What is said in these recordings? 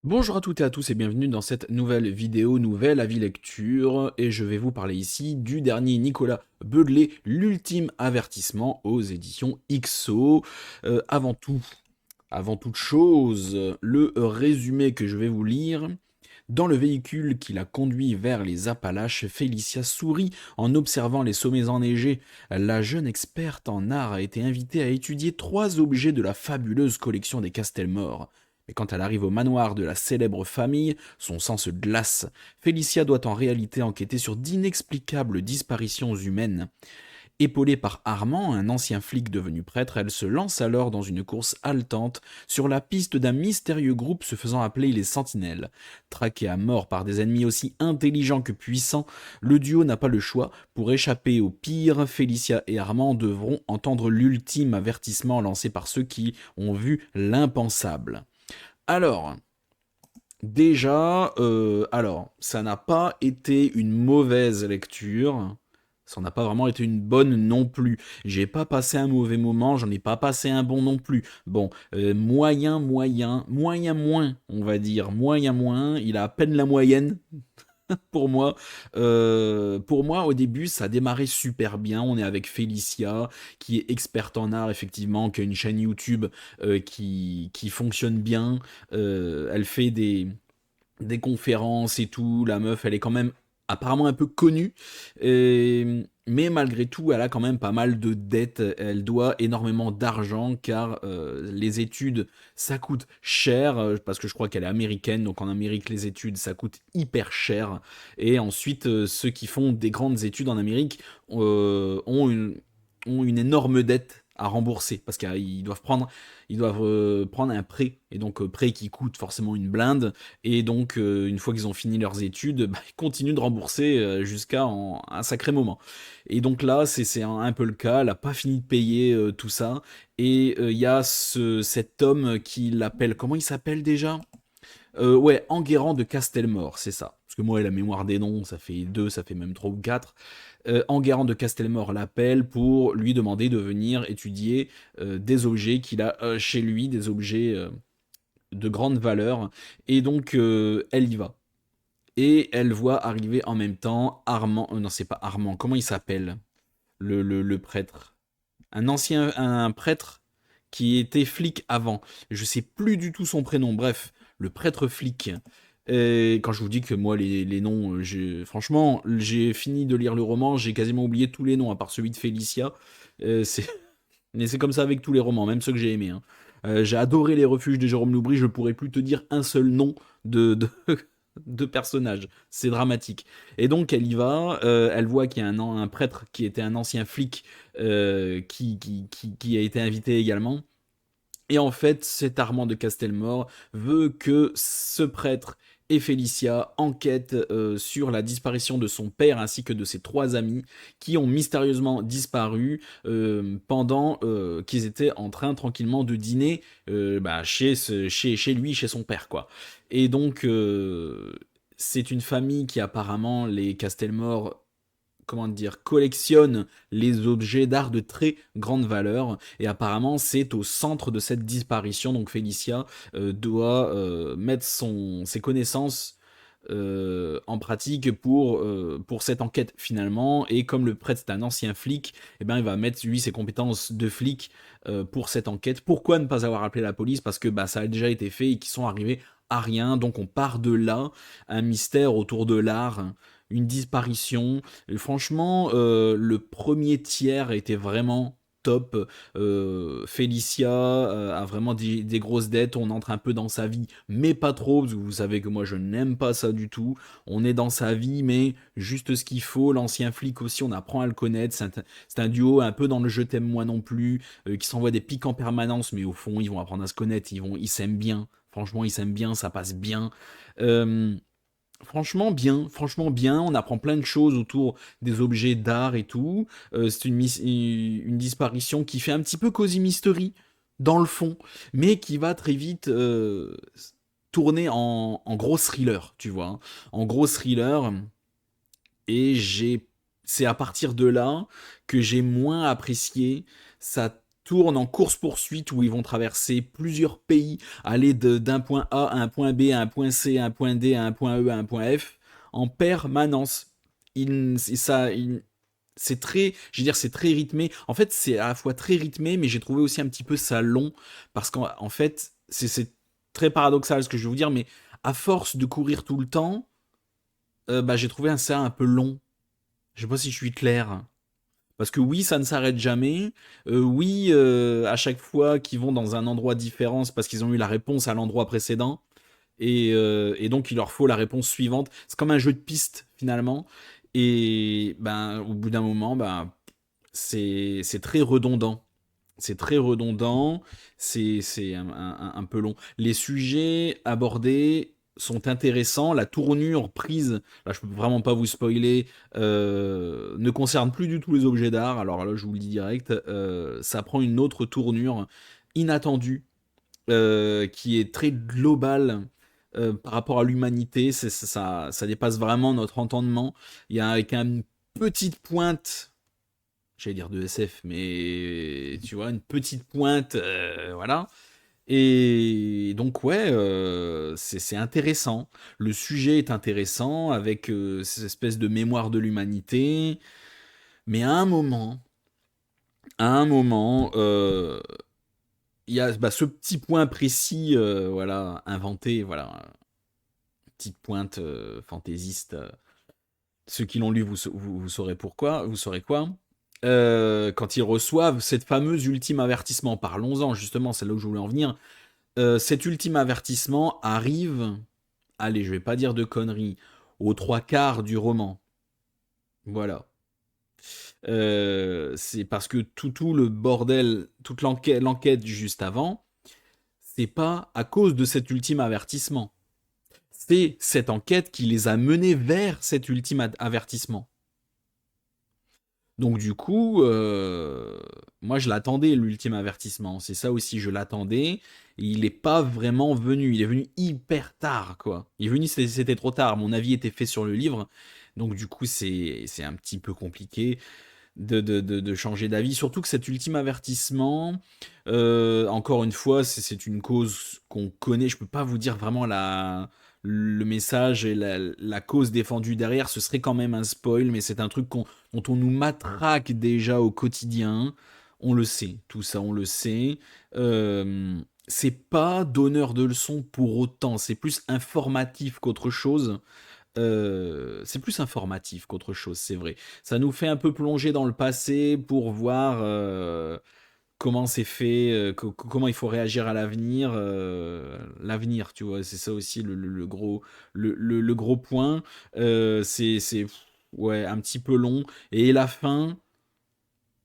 Bonjour à toutes et à tous et bienvenue dans cette nouvelle vidéo, nouvelle avis lecture, et je vais vous parler ici du dernier Nicolas Bedelet, l'ultime avertissement aux éditions XO. Avant toute chose, le résumé que je vais vous lire. Dans le véhicule qui la conduit vers les Appalaches, Félicia sourit en observant les sommets enneigés. La jeune experte en art a été invitée à étudier 3 objets de la fabuleuse collection des Castelmore. Mais quand elle arrive au manoir de la célèbre famille, son sang se glace. Félicia doit en réalité enquêter sur d'inexplicables disparitions humaines. Épaulée par Armand, un ancien flic devenu prêtre, elle se lance alors dans une course haletante sur la piste d'un mystérieux groupe se faisant appeler les Sentinelles. Traqué à mort par des ennemis aussi intelligents que puissants, le duo n'a pas le choix. Pour échapper au pire, Félicia et Armand devront entendre l'ultime avertissement lancé par ceux qui ont vu l'impensable. Alors, ça n'a pas été une mauvaise lecture. Ça n'a pas vraiment été une bonne non plus. J'ai pas passé un mauvais moment, j'en ai pas passé un bon non plus. Bon, moyen moins, on va dire, moyen moins. Il a à peine la moyenne pour moi. Pour moi, au début, ça a démarré super bien. On est avec Félicia, qui est experte en art, effectivement, qui a une chaîne YouTube qui fonctionne bien. Elle fait des conférences et tout. La meuf, elle est quand même apparemment un peu connue. Mais malgré tout, elle a quand même pas mal de dettes. Elle doit énormément d'argent car les études, ça coûte cher. Parce que je crois qu'elle est américaine. Donc en Amérique, les études, ça coûte hyper cher. Et ensuite, ceux qui font des grandes études en Amérique ont une énorme dette à rembourser parce ils doivent prendre un prêt et donc prêt qui coûte forcément une blinde et donc une fois qu'ils ont fini leurs études bah, ils continuent de rembourser jusqu'à un sacré moment et donc là c'est un peu le cas, elle a pas fini de payer tout ça et il y a cet homme qui l'appelle, comment il s'appelle déjà, ouais, Enguerrand de Castelmore, c'est ça. Parce que moi, la mémoire des noms, ça fait deux, ça fait même trois ou quatre. Enguerrand de Castelmore l'appelle pour lui demander de venir étudier des objets qu'il a chez lui, des objets de grande valeur. Et donc, elle y va. Et elle voit arriver en même temps Armand. Non, c'est pas Armand. Comment il s'appelle le prêtre? Un prêtre qui était flic avant. Je sais plus du tout son prénom. Bref, le prêtre flic. Et quand je vous dis que moi, les noms, franchement, j'ai fini de lire le roman, j'ai quasiment oublié tous les noms, à part celui de Félicia. C'est... Mais c'est comme ça avec tous les romans, même ceux que j'ai aimés, hein. J'ai adoré Les Refuges de Jérôme Loubry, je pourrais plus te dire un seul nom de personnage. C'est dramatique. Et donc elle y va, elle voit qu'il y a un prêtre qui était un ancien flic qui a été invité également. Et en fait, cet Armand de Castelmore veut que ce prêtre et Félicia enquêtent sur la disparition de son père ainsi que de ses 3 amis qui ont mystérieusement disparu pendant qu'ils étaient en train tranquillement de dîner bah, chez lui, chez son père, quoi. Et donc, c'est une famille qui apparemment, les Castelmore, comment dire, collectionne les objets d'art de très grande valeur et apparemment c'est au centre de cette disparition. Donc Félicia doit mettre ses connaissances en pratique pour cette enquête finalement, et comme le prêtre est un ancien flic, eh ben, il va mettre lui ses compétences de flic pour cette enquête. Pourquoi ne pas avoir appelé la police? Parce que bah, ça a déjà été fait et qu'ils sont arrivés à rien, donc on part de là, un mystère autour de l'art, une disparition. Et franchement, le premier tiers était vraiment top. Félicia a vraiment des grosses dettes. On entre un peu dans sa vie, mais pas trop, parce que vous savez que moi je n'aime pas ça du tout. On est dans sa vie, mais juste ce qu'il faut. L'ancien flic aussi, on apprend à le connaître. C'est un duo un peu dans le je t'aime moi non plus, qui s'envoie des pics en permanence, mais au fond, ils vont apprendre à se connaître. Ils s'aiment bien. Franchement, ils s'aiment bien, ça passe bien. Euh, Franchement bien, on apprend plein de choses autour des objets d'art et tout. C'est une disparition qui fait un petit peu Cozy Mystery dans le fond, mais qui va très vite tourner en gros thriller, tu vois, hein. En gros thriller, et c'est à partir de là que j'ai moins apprécié. Ça tourne en course-poursuite où ils vont traverser plusieurs pays, aller d'un point A à un point B, à un point C, à un point D, à un point E, à un point F, en permanence. C'est très, je veux dire, c'est très rythmé. En fait, c'est à la fois très rythmé, mais j'ai trouvé aussi un petit peu ça long, parce qu'en fait, c'est très paradoxal ce que je vais vous dire, mais à force de courir tout le temps, bah, j'ai trouvé ça un peu long. Je sais pas si je suis clair. Parce que oui, ça ne s'arrête jamais. Oui, à chaque fois qu'ils vont dans un endroit différent, c'est parce qu'ils ont eu la réponse à l'endroit précédent. Et donc, il leur faut la réponse suivante. C'est comme un jeu de piste, finalement. Et ben, au bout d'un moment, ben, c'est très redondant. C'est très redondant, c'est un peu long. Les sujets abordés sont intéressants, la tournure prise, là je peux vraiment pas vous spoiler, ne concerne plus du tout les objets d'art, alors là je vous le dis direct, ça prend une autre tournure inattendue, qui est très globale par rapport à l'humanité, ça dépasse vraiment notre entendement, il y a avec une petite pointe, j'allais dire de SF, mais tu vois, une petite pointe, voilà. Et donc, ouais, c'est intéressant. Le sujet est intéressant, avec ces espèces de mémoire de l'humanité. Mais à un moment, il y a bah, ce petit point précis, voilà, inventé, voilà, petite pointe fantaisiste. Ceux qui l'ont lu, vous saurez pourquoi, vous saurez quoi. Quand ils reçoivent cette fameuse ultime avertissement, parlons-en justement, c'est là où je voulais en venir. Cet ultime avertissement arrive, allez, je vais pas dire de conneries, aux trois quarts du roman. Voilà. C'est parce que tout le bordel, toute l'enquête juste avant, c'est pas à cause de cet ultime avertissement. C'est cette enquête qui les a menés vers cet ultime avertissement. Donc du coup, moi je l'attendais l'ultime avertissement. C'est ça aussi, je l'attendais. Et il n'est pas vraiment venu. Il est venu hyper tard, quoi. Il est venu, c'était trop tard. Mon avis était fait sur le livre. Donc du coup, c'est un petit peu compliqué de changer d'avis. Surtout que cet ultime avertissement, encore une fois, c'est une cause qu'on connaît. Je peux pas vous dire vraiment le message et la cause défendue derrière. Ce serait quand même un spoil, mais c'est un truc dont on nous matraque déjà au quotidien. On le sait, tout ça, on le sait. C'est pas donneur de leçons pour autant. C'est plus informatif qu'autre chose. C'est plus informatif qu'autre chose, c'est vrai. Ça nous fait un peu plonger dans le passé pour voir comment c'est fait, comment il faut réagir à l'avenir. L'avenir, tu vois, c'est ça aussi le gros, le gros point. Ouais, un petit peu long. Et la fin,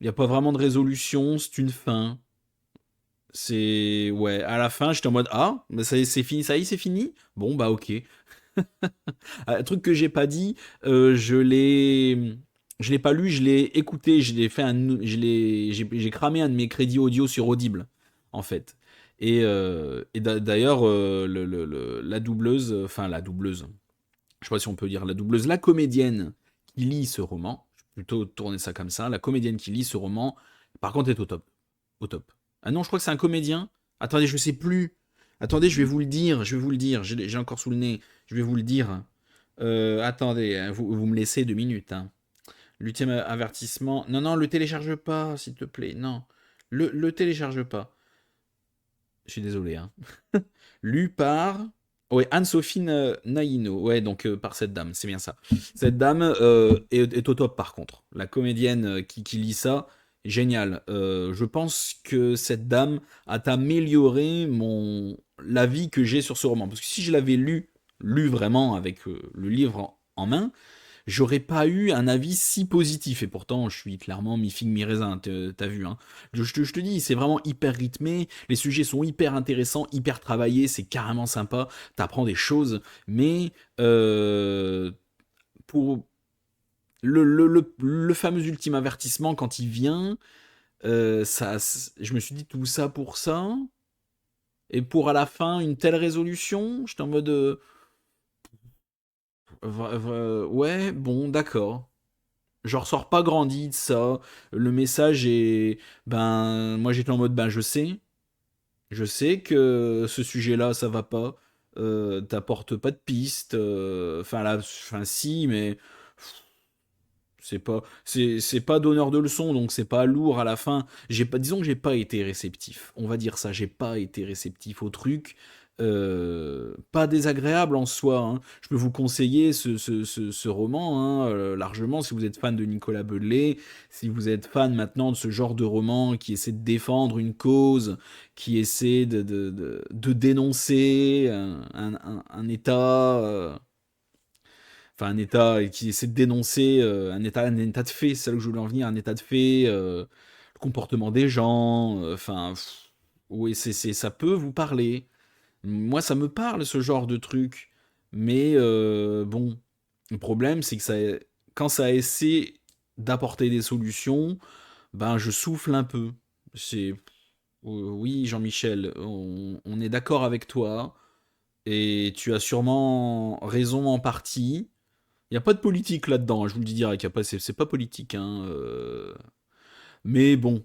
il n'y a pas vraiment de résolution, c'est une fin. Ouais, à la fin, j'étais en mode, ah, mais c'est fini, ça y est, c'est fini? Bon, bah ok. Un truc que j'ai pas dit, je l'ai pas lu, je l'ai écouté, je l'ai fait j'ai cramé un de mes crédits audio sur Audible, en fait. Et d'ailleurs, la doubleuse, enfin la doubleuse, je sais pas si on peut dire la doubleuse, la comédienne qui lit ce roman, je vais plutôt tourner ça comme ça, la comédienne qui lit ce roman, par contre est au top, au top. Ah non, je crois que c'est un comédien. Attendez, je sais plus. Attendez, je vais vous le dire, je vais vous le dire. J'ai encore sous le nez. Je vais vous le dire. Attendez, hein, vous me laissez 2 minutes. Hein. L'ultime avertissement. Non, non, le télécharge pas, s'il te plaît. Non. Le télécharge pas. Je suis désolé. Hein. Lu par. Ouais, Anne-Sophie Naino. Ouais, donc par cette dame, c'est bien ça. Cette dame est au top par contre. La comédienne qui lit ça, génial. Je pense que cette dame a amélioré l'avis que j'ai sur ce roman. Parce que si je l'avais lu vraiment avec le livre en main, j'aurais pas eu un avis si positif. Et pourtant, je suis clairement mi-figue, mi-raisin, t'as vu. Hein. Je te dis, c'est vraiment hyper rythmé, les sujets sont hyper intéressants, hyper travaillés, c'est carrément sympa, t'apprends des choses, mais pour le fameux ultime avertissement, quand il vient, je me suis dit tout ça pour ça, et pour à la fin une telle résolution, j'étais en mode... ouais, bon, d'accord. Je ressors pas grandi de ça. Le message est, ben, moi j'étais en mode, ben, je sais que ce sujet-là, ça va pas. T'apportes pas de piste. Enfin, là, enfin, si, mais c'est pas donneur de leçons, donc c'est pas lourd à la fin. Disons que j'ai pas été réceptif. On va dire ça, j'ai pas été réceptif au truc. Pas désagréable en soi, hein. Je peux vous conseiller ce roman, hein, largement, si vous êtes fan de Nicolas Bedelet, si vous êtes fan maintenant de ce genre de roman qui essaie de défendre une cause, qui essaie de dénoncer un État. Enfin, un État qui essaie de dénoncer un état de fait, c'est là que je voulais en venir, un état de fait, le comportement des gens, enfin, oui, ça peut vous parler. Moi, ça me parle, ce genre de truc. Mais bon, le problème, c'est que quand ça essaie d'apporter des solutions, ben, je souffle un peu. C'est, oui, Jean-Michel, on est d'accord avec toi, et tu as sûrement raison en partie. Il n'y a pas de politique là-dedans, hein, je vous le dis direct, c'est pas politique, hein, mais bon,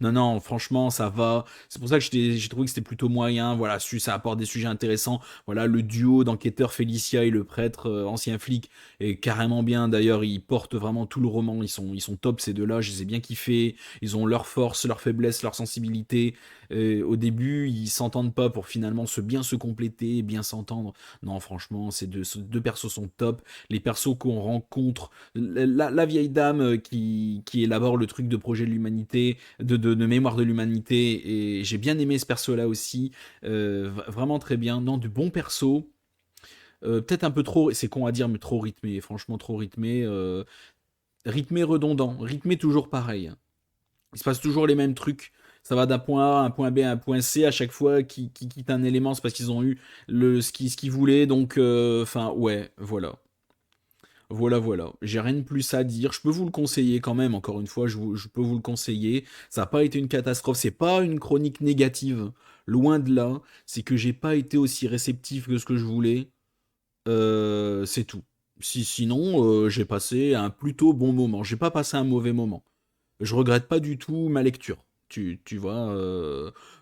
non, non, franchement, ça va. C'est pour ça que j'ai trouvé que c'était plutôt moyen. Voilà, ça apporte des sujets intéressants. Voilà, le duo d'enquêteurs Félicia et le prêtre ancien flic est carrément bien. D'ailleurs, ils portent vraiment tout le roman. Ils sont top, ces deux-là. Je les ai bien kiffés. Ils ont leur force, leur faiblesse, leur sensibilité. Au début, ils s'entendent pas pour finalement bien se compléter, bien s'entendre. Non, franchement, ces deux persos sont top. Les persos qu'on rencontre, la vieille dame qui élabore le truc de projet de l'humanité, de mémoire de l'humanité, et j'ai bien aimé ce perso-là aussi, vraiment très bien. Non, du bon perso, peut-être un peu trop, c'est con à dire, mais trop rythmé, franchement trop rythmé, rythmé redondant, rythmé toujours pareil. Il se passe toujours les mêmes trucs. Ça va d'un point A à un point B à un point C à chaque fois qui quitte un élément, c'est parce qu'ils ont eu ce qu'ils voulaient, donc enfin ouais, voilà. Voilà, voilà. J'ai rien de plus à dire. Je peux vous le conseiller quand même, encore une fois, je peux vous le conseiller. Ça n'a pas été une catastrophe, c'est pas une chronique négative. Loin de là. C'est que j'ai pas été aussi réceptif que ce que je voulais. C'est tout. Sinon, j'ai passé un plutôt bon moment. J'ai pas passé un mauvais moment. Je regrette pas du tout ma lecture. Tu vois.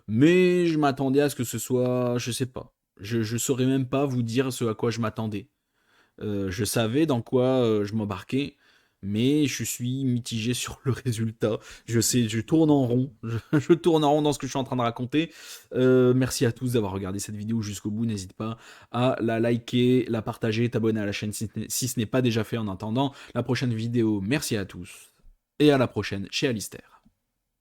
Mais je m'attendais à ce que ce soit. Je sais pas. Je saurais même pas vous dire ce à quoi je m'attendais. Je savais dans quoi je m'embarquais, mais je suis mitigé sur le résultat. Je sais, je tourne en rond. Je tourne en rond dans ce que je suis en train de raconter. Merci à tous d'avoir regardé cette vidéo jusqu'au bout. N'hésite pas à la liker, la partager, t'abonner à la chaîne si ce n'est pas déjà fait en attendant la prochaine vidéo. Merci à tous et à la prochaine chez Alistair.